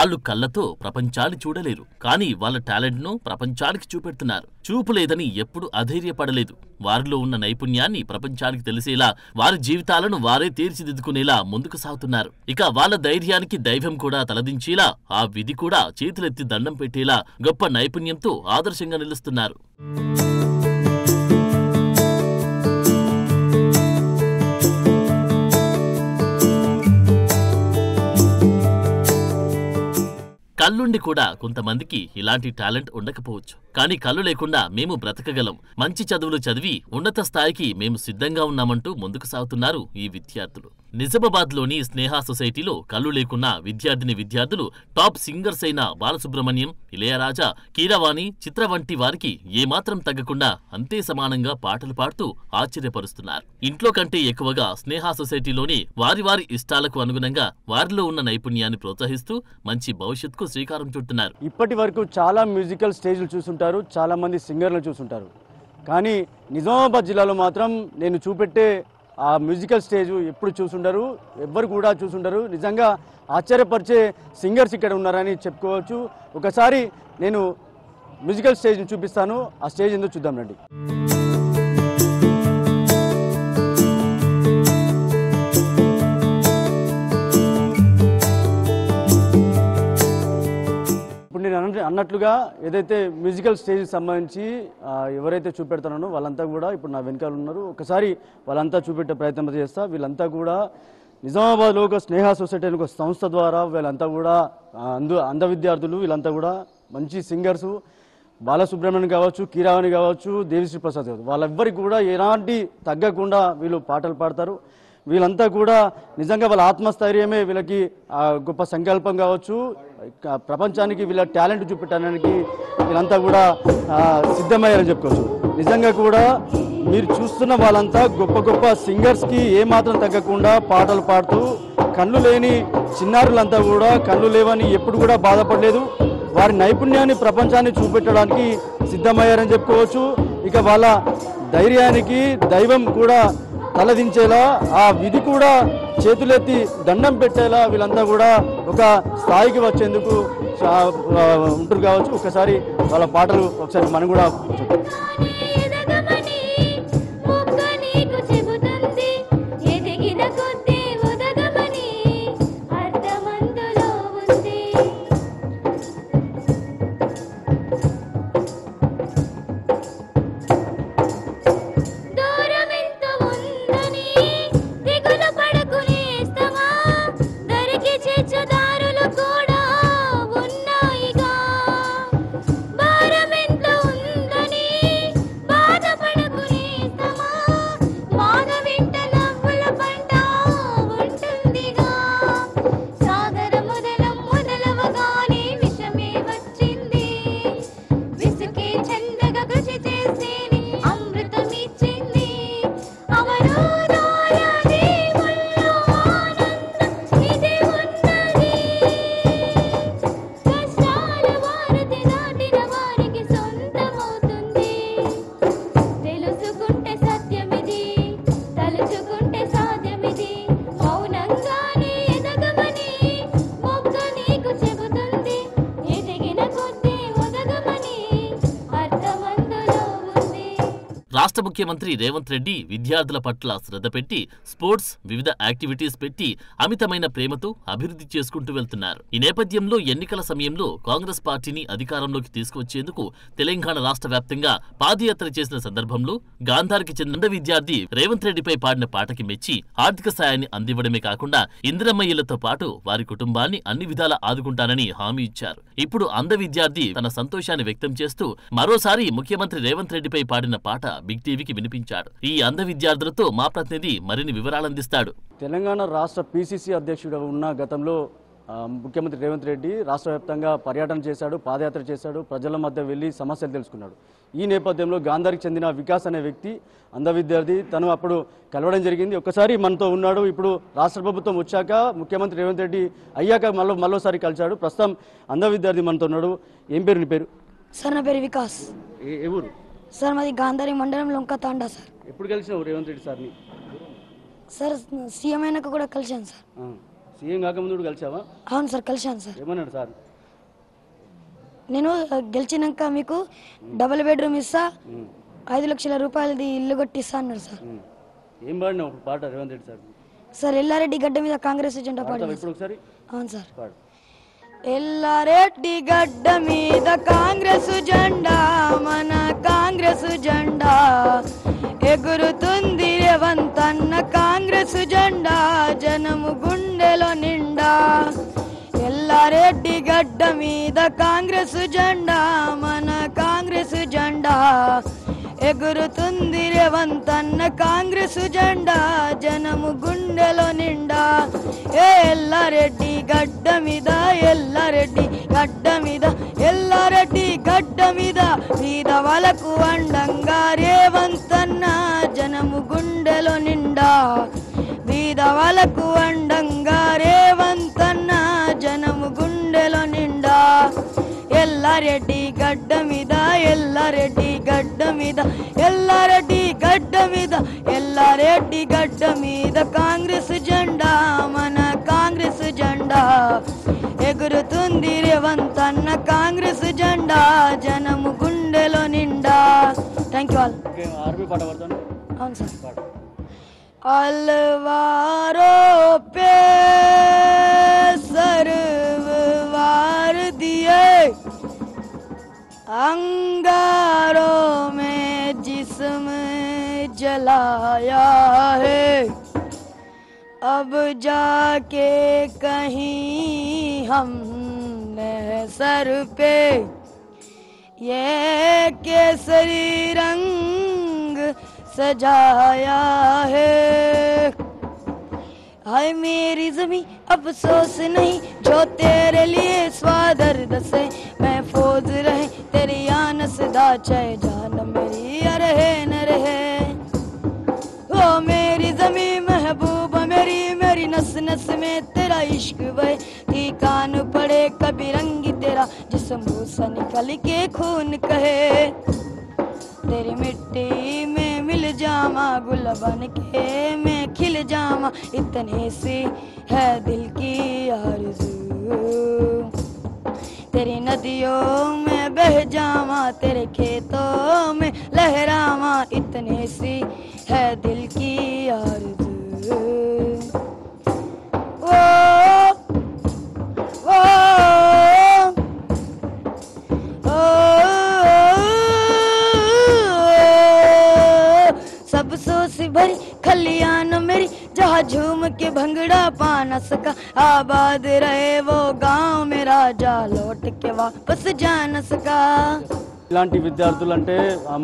వాళ్ళు కళ్ళతో ప్రపంచాన్ని చూడలేరు, కానీ వాళ్ళ టాలెంట్ ను ప్రపంచానికి చూపెడుతున్నారు. చూపు లేదని ఎప్పుడు అధైర్యపడలేదు. వారిలో ఉన్న నైపుణ్యాన్ని ప్రపంచానికి తెలిసేలా, వారి జీవితాలను వారే తీర్చిదిద్దుకునేలా ముందుకు సాగుతున్నారు. ఇక వాళ్ళ ధైర్యానికి దైవం కూడా తలదించేలా, ఆ విధి కూడా చేతులెత్తి దండం పెట్టేలా గొప్ప నైపుణ్యంతో ఆదర్శంగా నిలుస్తున్నారు. కళ్ళుండి కూడా కొంతమందికి ఇలాంటి టాలెంట్ ఉండకపోవచ్చు. కానీ కళ్ళు లేకుండా మేము బ్రతకగలం, మంచి చదువులు చదివి ఉన్నత స్థాయికి మేము సిద్ధంగా ఉన్నామంటూ ముందుకు సాగుతున్నారు ఈ విద్యార్థులు. నిజామాబాద్ లోని స్నేహ సొసైటీలో కళ్ళు లేకున్న విద్యార్థులు టాప్ సింగర్స్ అయిన బాలసుబ్రహ్మణ్యం, ఇళయరాజా, కీరవాణి, చిత్ర వంటి వారికి ఏమాత్రం తగ్గకుండా అంతే సమానంగా పాటలు పాడుతూ ఆశ్చర్యపరుస్తున్నారు. ఇంట్లో కంటే ఎక్కువగా స్నేహ సొసైటీలోని వారి ఇష్టాలకు అనుగుణంగా వారిలో ఉన్న నైపుణ్యాన్ని ప్రోత్సహిస్తూ మంచి భవిష్యత్తుకు శ్రీకారం చుట్టున్నారు. ఇప్పటి వరకు చాలా మ్యూజికల్ స్టేజ్లు చూసుంటారు, చాలా మంది సింగర్లు చూసుంటారు. కానీ నిజామాబాద్ జిల్లాలో మాత్రం నేను చూపెట్టే ఆ మ్యూజికల్ స్టేజ్ ఎప్పుడు చూసుండరు, ఎవ్వరు కూడా చూసుండరు. నిజంగా ఆశ్చర్యపరిచే సింగర్స్ ఇక్కడ ఉన్నారని చెప్పుకోవచ్చు. ఒకసారి నేను మ్యూజికల్ స్టేజ్ని చూపిస్తాను, ఆ స్టేజ్ ఏందో చూద్దాం రండి. ఇప్పుడు నేను అన్నట్లుగా ఏదైతే మ్యూజికల్ స్టేజ్కి సంబంధించి ఎవరైతే చూపెడతానో వాళ్ళంతా కూడా ఇప్పుడు నా వెనకాల ఉన్నారు. ఒకసారి వాళ్ళంతా చూపెట్టే ప్రయత్నం చేస్తా. వీళ్ళంతా కూడా నిజామాబాద్లో ఒక స్నేహ సొసైటీ అనే ఒక సంస్థ ద్వారా వీళ్ళంతా కూడా అంధ విద్యార్థులు, వీళ్ళంతా కూడా మంచి సింగర్సు. బాలసుబ్రహ్మణ్యం కావచ్చు, కీరవాణి కావచ్చు, దేవిశ్రీ ప్రసాద్ కావచ్చు, వాళ్ళెవ్వరికి కూడా ఎలాంటి తగ్గకుండా వీళ్ళు పాటలు పాడతారు. వీళ్ళంతా కూడా నిజంగా వాళ్ళ ఆత్మస్థైర్యమే వీళ్ళకి గొప్ప సంకల్పం కావచ్చు. ప్రపంచానికి వీళ్ళ టాలెంట్ చూపెట్టడానికి వీళ్ళంతా కూడా సిద్ధమయ్యారని చెప్పుకోవచ్చు. నిజంగా కూడా మీరు చూస్తున్న వాళ్ళంతా గొప్ప సింగర్స్కి ఏమాత్రం తగ్గకుండా పాటలు పాడుతూ, కళ్ళు లేని చిన్నారులంతా కూడా కళ్ళు లేవని ఎప్పుడు కూడా బాధపడలేదు. వారి నైపుణ్యాన్ని ప్రపంచాన్ని చూపెట్టడానికి సిద్ధమయ్యారని చెప్పుకోవచ్చు. ఇక వాళ్ళ ధైర్యానికి దైవం కూడా తలదించేలా, ఆ విధి కూడా చేతులెత్తి దండం పెట్టేలా వీళ్ళంతా కూడా ఒక స్థాయికి వచ్చేందుకు ఉంటారు కావచ్చు. ఒకసారి వాళ్ళ పాటలు ఒకసారి మనం కూడా రాష్ట్ర ముఖ్యమంత్రి రేవంత్ రెడ్డి విద్యార్థుల పట్ల శ్రద్ధ పెట్టి స్పోర్ట్స్, వివిధ యాక్టివిటీస్ పెట్టి అమితమైన ప్రేమతో అభివృద్ధి చేసుకుంటూ వెళ్తున్నారు. ఈ నేపథ్యంలో ఎన్నికల సమయంలో కాంగ్రెస్ పార్టీని అధికారంలోకి తీసుకువచ్చేందుకు తెలంగాణ రాష్ట్ర వ్యాప్తంగా పాదయాత్ర చేసిన సందర్భంలో గాంధారికి చెందిన విద్యార్థి రేవంత్ రెడ్డిపై పాడిన పాటకి మెచ్చి ఆర్థిక సాయాన్ని అందివ్వడమే కాకుండా ఇందిరమ్మ ఇళ్లతో పాటు వారి కుటుంబాన్ని అన్ని విధాలా ఆదుకుంటానని హామీ ఇచ్చారు. ఇప్పుడు అంధ విద్యార్థి తన సంతోషాన్ని వ్యక్తం చేస్తూ మరోసారి ముఖ్యమంత్రి రేవంత్ రెడ్డిపై పాడిన పాట బిగ్ టీవీకి వినిపించాడు. ఈ అంధ విద్యార్థులతో మా ప్రతినిధి మరిన్ని వివరాలందిస్తాడు. తెలంగాణ రాష్ట్ర పిసిసి అధ్యక్షుడు ఉన్న గతంలో ముఖ్యమంత్రి రేవంత్ రెడ్డి రాష్ట్ర వ్యాప్తంగా పర్యటన చేశాడు, పాదయాత్ర చేశాడు, ప్రజల మధ్య వెళ్లి సమస్యలు తెలుసుకున్నాడు. ఈ నేపథ్యంలో గాంధారికి చెందిన వికాస్ అనే వ్యక్తి అంధ విద్యార్థి, తను అప్పుడు కలవడం జరిగింది. ఒకసారి మనతో ఉన్నాడు. ఇప్పుడు రాష్ట్ర ప్రభుత్వం వచ్చాక ముఖ్యమంత్రి రేవంత్ రెడ్డి అయ్యాక మరోసారి కలిశాడు. ప్రస్తుతం అంధ విద్యార్థి మనతో ఉన్నాడు. ఏం పేరు నీ పేరు? సార్ నా పేరు వికాస్. ఏ ఊరు? సార్ మాది గాంధారి మండలం లొంక తాండా సార్. ఎప్పుడు కలిసినావు రేవంత్ రెడ్డి సార్ని? సార్ సీఎం అయినాక కూడా కలిశాను సార్. సీఎం కాకముందు కలిసావా? అవును సార్, కలిశాను సార్. ఏమన్నాడు సార్? నేను గెలిచినాక మీకు డబుల్ బెడ్రూమ్ ఇస్తా, 5 లక్షల రూపాయలది ఇల్లు కొట్టిస్తా అన్నాడు సార్. ఏం పాడినావు ఒక పాట రేవంత్ రెడ్డి సార్? సార్ ఎల్లారెడ్డి గడ్డ మీద కాంగ్రెస్ జెండా పాడింది. ఇప్పుడు ఒకసారి. అవును సార్. పాడు. ఎల్లారెడ్డి గడ్డ మీద కాంగ్రెస్ జెండా, మన కాంగ్రెస్ జెండా ఎగురుతుంది రేవంత్ అన్న కాంగ్రెస్ జెండా, జనము గుండెలో నిండా. ఎల్లారెడ్డి గడ్డ మీద కాంగ్రెస్ జెండా, మన కాంగ్రెస్ జెండా ఎగురుతుంది రేవంత్ అన్న కాంగ్రెస్ జెండా, జనము గుండెలో నిండా. ఎల్లారెడ్డి గడ్డ మీద, ఎల్లారెడ్డి గడ్డ మీద, ఎల్లారెడ్డి గడ్డ మీద వీధవలకు అండంగా రేవంత్ అన్న, జనము గుండెలో నిండా. వీధవలకు అండంగా రేవంత్ అన్న, జనము గుండెలో నిండా. ఎల్లారెడ్డి గడ్డ మీద, ఎల్లారెడ్డి గడ్డ మీద, ఎల్లారెడ్డి గడ్డ మీద, ఎల్లారెడ్డి గడ్డ మీద కాంగ్రెస్ జెండా, మన కాంగ్రెస్ జెండా ఎగురుతుంది రేవంత్ అన్న కాంగ్రెస్ జెండా, జనము గుండెలో నిండా. Thank you all. ఆర్మీ పాట పాడతాను. అవును సార్. अलवारो पे सरवार दिए, अंगारों में जिस्म जलाया है, अब जाके कहीं हमने सर पे ये केसरी रंग सजाया है। हाय मेरी ज़मीं अफसोस नहीं जो तेरे लिए स्वादर्द से महफूज रहे, तेरी आनस दा चाहे जान मेरी रहे न रहे। ओ मेरी ज़मीं महबूब मेरी, मेरी नस नस में तेरा इश्क बहे, की कान पड़े कभी रंग तेरा जिस्म भूसा निकल के खून कहे। तेरी मिट्टी में मिल जामा गुल बन के मैं खिल जामा, इतनी सी है दिल की आरज़ू। तेरी नदियों में बह जामा, तेरे खेतों में लहरामा, इतनी सी है दिल की आरज़ू। ओ ओ सब सोच भरी खलियान मेरी, जहाँ झूम के भंगड़ा पा न सका, आबाद रहे वो गांव मेरा, जा लौट के वापस जा न सका। ఇలాంటి విద్యార్థులు అంటే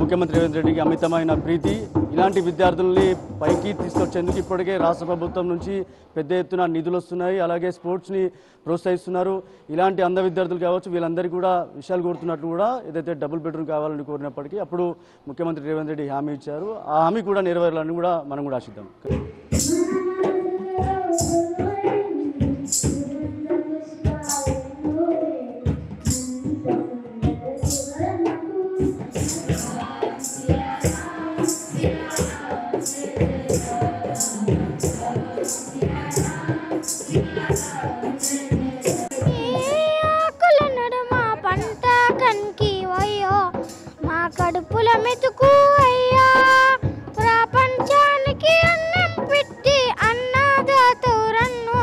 ముఖ్యమంత్రి రేవంత్ రెడ్డికి అమితమైన ప్రీతి. ఇలాంటి విద్యార్థుల్ని పైకి తీసుకొచ్చేందుకు ఇప్పటికే రాష్ట్ర ప్రభుత్వం నుంచి పెద్ద ఎత్తున నిధులు వస్తున్నాయి, అలాగే స్పోర్ట్స్ని ప్రోత్సహిస్తున్నారు. ఇలాంటి అంధ విద్యార్థులు కావచ్చు, వీళ్ళందరికీ కూడా విషయాలు కోరుతున్నట్లు కూడా ఏదైతే డబుల్ బెడ్రూమ్ కావాలని కోరినప్పటికీ అప్పుడు ముఖ్యమంత్రి రేవంత్ రెడ్డి హామీ ఇచ్చారు. ఆ హామీ కూడా నెరవేరాలని కూడా మనం కూడా ఆశిద్దాం. కడుపుల మెతుకు అయ్యా, ప్రపంచానికి అన్నం పెట్టి అన్నదాతోరన్ను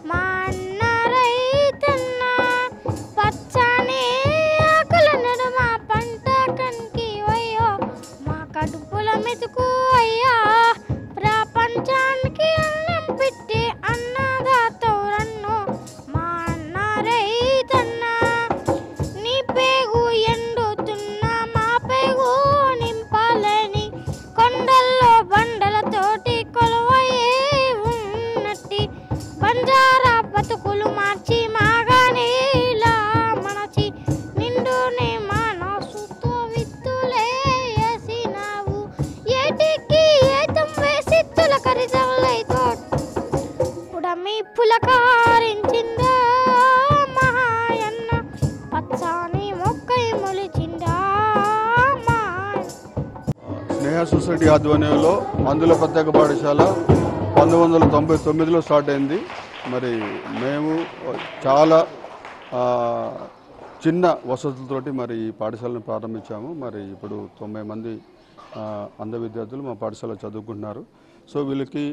మా అన్న రైతన్న, పచ్చని ఆకుల నడుమ పంట కంకి అయ్యో, మా కడుపుల మెతుకు అయ్యా, ప్రపంచానికి అన్నం పెట్టి అన్నదాతోరన్ను మా అన్న రైతన్న. నీ పేగు ఎండుతున్నా మా పేగు నింపాలని, కొండల్లో బండలతోటి కొలువయే ఉన్నట్టి, బంజారా బతుకులు మార్చి మాగానేలా మనచి, నిండునే మనసుతో విత్తులే వేసినావు, ఏటికి ఏతం వేసి తులకరిజల్లై తోట ఉడమి పులకారించిందా మహాయన్న, పచ్చని మొక్కై మొలిచిందా. స్నేహ సొసైటీ ఆధ్వర్యంలో మందుల ప్రత్యేక పాఠశాల 1999లో స్టార్ట్ అయింది. మరి మేము చాలా చిన్న వసతులతోటి మరి ఈ పాఠశాలను ప్రారంభించాము. మరి ఇప్పుడు 90 మంది అంధ విద్యార్థులు మా పాఠశాలలో చదువుకుంటున్నారు. సో వీళ్ళకి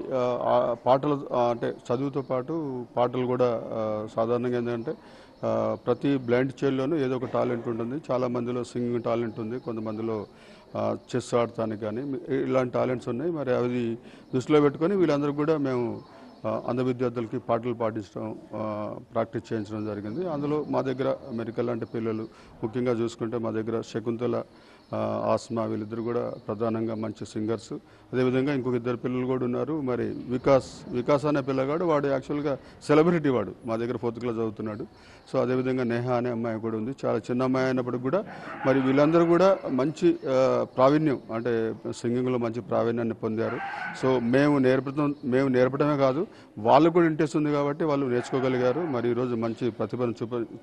పాటలు అంటే చదువుతో పాటు పాటలు కూడా సాధారణంగా ఏంటంటే ప్రతి బ్లైండ్ చైల్డ్లోనూ ఏదో ఒక టాలెంట్ ఉంటుంది. చాలా మందిలో సింగింగ్ టాలెంట్ ఉంది, కొంతమందిలో చెస్ ఆడటానికి కానీ ఇలాంటి టాలెంట్స్ ఉన్నాయి. మరి అవి దృష్టిలో పెట్టుకొని వీళ్ళందరూ కూడా మేము అంధ విద్యార్థులకి పాటలు పాటించడం, ప్రాక్టీస్ చేయించడం జరిగింది. అందులో మా దగ్గర మెడికల్ లాంటి పిల్లలు ముఖ్యంగా చూసుకుంటే మా దగ్గర శకుంతల, ఆస్మా వీళ్ళిద్దరు కూడా ప్రధానంగా మంచి సింగర్స్. అదేవిధంగా ఇంకొక 2 పిల్లలు కూడా ఉన్నారు. మరి వికాస్ అనే పిల్లగాడు వాడు యాక్చువల్గా సెలబ్రిటీ, వాడు మా దగ్గర 4th క్లాస్ చదువుతున్నాడు. సో అదేవిధంగా నేహ అనే అమ్మాయి కూడా ఉంది, చాలా చిన్న అమ్మాయి అయినప్పటికి కూడా మరి వీళ్ళందరూ కూడా మంచి ప్రావీణ్యం అంటే సింగింగ్లో మంచి ప్రావీణ్యాన్ని పొందారు. సో మేము నేర్పడమే కాదు, వాళ్ళు కూడా ఇంట్రెస్ట్ ఉంది కాబట్టి వాళ్ళు నేర్చుకోగలిగారు. మరి ఈరోజు మంచి ప్రతిభను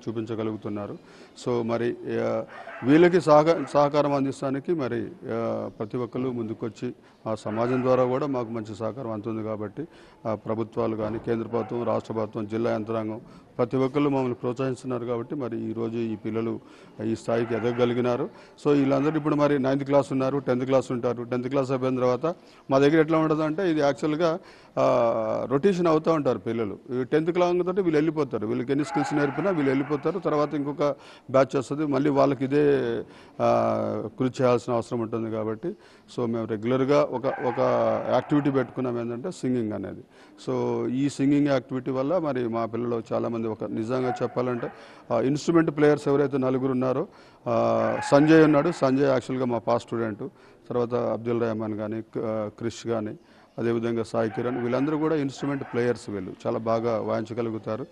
చూపించగలుగుతున్నారు. సో మరి వీళ్ళకి సహకారం అందిస్తానికి మరి ప్రతి ఒక్కరు ముందుకొచ్చి ఆ సమాజం ద్వారా కూడా మాకు మంచి సహకారం అందుతుంది. కాబట్టి ప్రభుత్వాలు కానీ, కేంద్ర ప్రభుత్వం, రాష్ట్ర ప్రభుత్వం, జిల్లా యంత్రాంగం ప్రతి ఒక్కరు మమ్మల్ని ప్రోత్సహిస్తున్నారు. కాబట్టి మరి ఈరోజు ఈ పిల్లలు ఈ స్థాయికి ఎదగగలిగినారు. సో వీళ్ళందరూ ఇప్పుడు మరి 9th క్లాస్ ఉన్నారు, 10th క్లాస్ ఉంటారు. 10th క్లాస్ అయిపోయిన తర్వాత మా దగ్గర ఎట్లా ఉంటుంది అంటే ఇది యాక్చువల్గా రొటేషన్ అవుతూ ఉంటారు పిల్లలు. 10th క్లాస్ తోటి వీళ్ళు వెళ్ళిపోతారు. వీళ్ళకి ఎన్ని స్కిల్స్ నేర్పినా వీళ్ళు వెళ్ళిపోతారు. తర్వాత ఇంకొక బ్యాచ్ వస్తుంది, మళ్ళీ వాళ్ళకి ఇదే కృషి చేయాల్సిన అవసరం ఉంటుంది. కాబట్టి సో మేము రెగ్యులర్గా ఒక యాక్టివిటీ పెట్టుకున్నాం ఏంటంటే సింగింగ్ అనేది. సో ఈ సింగింగ్ యాక్టివిటీ వల్ల మరి మా పిల్లలు చాలామంది నిజంగా చెప్పాలంటే ఇన్స్ట్రుమెంట్ ప్లేయర్స్ ఎవరైతే 4 ఉన్నారో, సంజయ్ ఉన్నాడు. సంజయ్ యాక్చువల్గా మా పాస్ స్టూడెంట్. తర్వాత అబ్దుల్ రెహమాన్ కానీ, క్రిష్ కానీ, అదేవిధంగా సాయి కిరణ్, వీళ్ళందరూ కూడా ఇన్స్ట్రుమెంట్ ప్లేయర్స్. వీళ్ళు చాలా బాగా వాయించగలుగుతారు.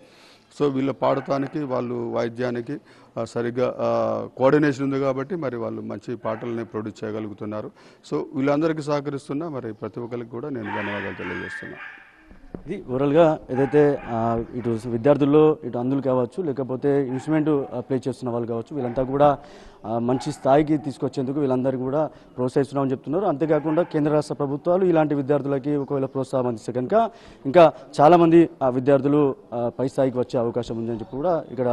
సో వీళ్ళు పాడటానికి, వాళ్ళు వాయిద్యానికి సరిగ్గా కోఆర్డినేషన్ ఉంది కాబట్టి మరి వాళ్ళు మంచి పాటలని ప్రొడ్యూస్ చేయగలుగుతున్నారు. సో వీళ్ళందరికీ సహకరిస్తున్నా మరి ప్రతి ఒక్కరికి కూడా నేను ధన్యవాదాలు తెలియజేస్తున్నాను. ఇది ఓవరాల్గా ఏదైతే ఇటు విద్యార్థుల్లో ఇటు అందులు కావచ్చు, లేకపోతే ఇన్స్ట్రుమెంట్ ప్లే చేస్తున్న వాళ్ళు కావచ్చు, వీళ్ళంతా కూడా మంచి స్థాయికి తీసుకొచ్చేందుకు వీళ్ళందరూ కూడా ప్రోత్సహిస్తున్నామని చెప్తున్నారు. అంతేకాకుండా కేంద్ర రాష్ట్ర ప్రభుత్వాలు ఇలాంటి విద్యార్థులకి ఒకవేళ ప్రోత్సాహం అందిస్తే కనుక ఇంకా చాలామంది విద్యార్థులు పై స్థాయికి వచ్చే అవకాశం ఉందని చెప్పి కూడా ఇక్కడ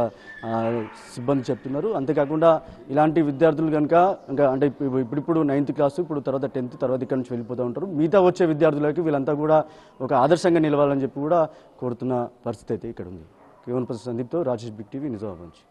సిబ్బంది చెప్తున్నారు. అంతేకాకుండా ఇలాంటి విద్యార్థులు కనుక ఇంకా అంటే ఇప్పుడు 9th క్లాసు, ఇప్పుడు తర్వాత 10th, తర్వాత ఇక్కడ నుంచి వెళ్ళిపోతూ ఉంటారు. మిగతా వచ్చే విద్యార్థులకి వీళ్ళంతా కూడా ఒక ఆదర్శంగా నిలవాలని చెప్పి కూడా కోరుతున్న పరిస్థితి అయితే ఇక్కడ ఉంది. కేవలం సందీప్తో రాజేష్, బిగ్ టీవీ, నిజామాబాద్ నుంచి.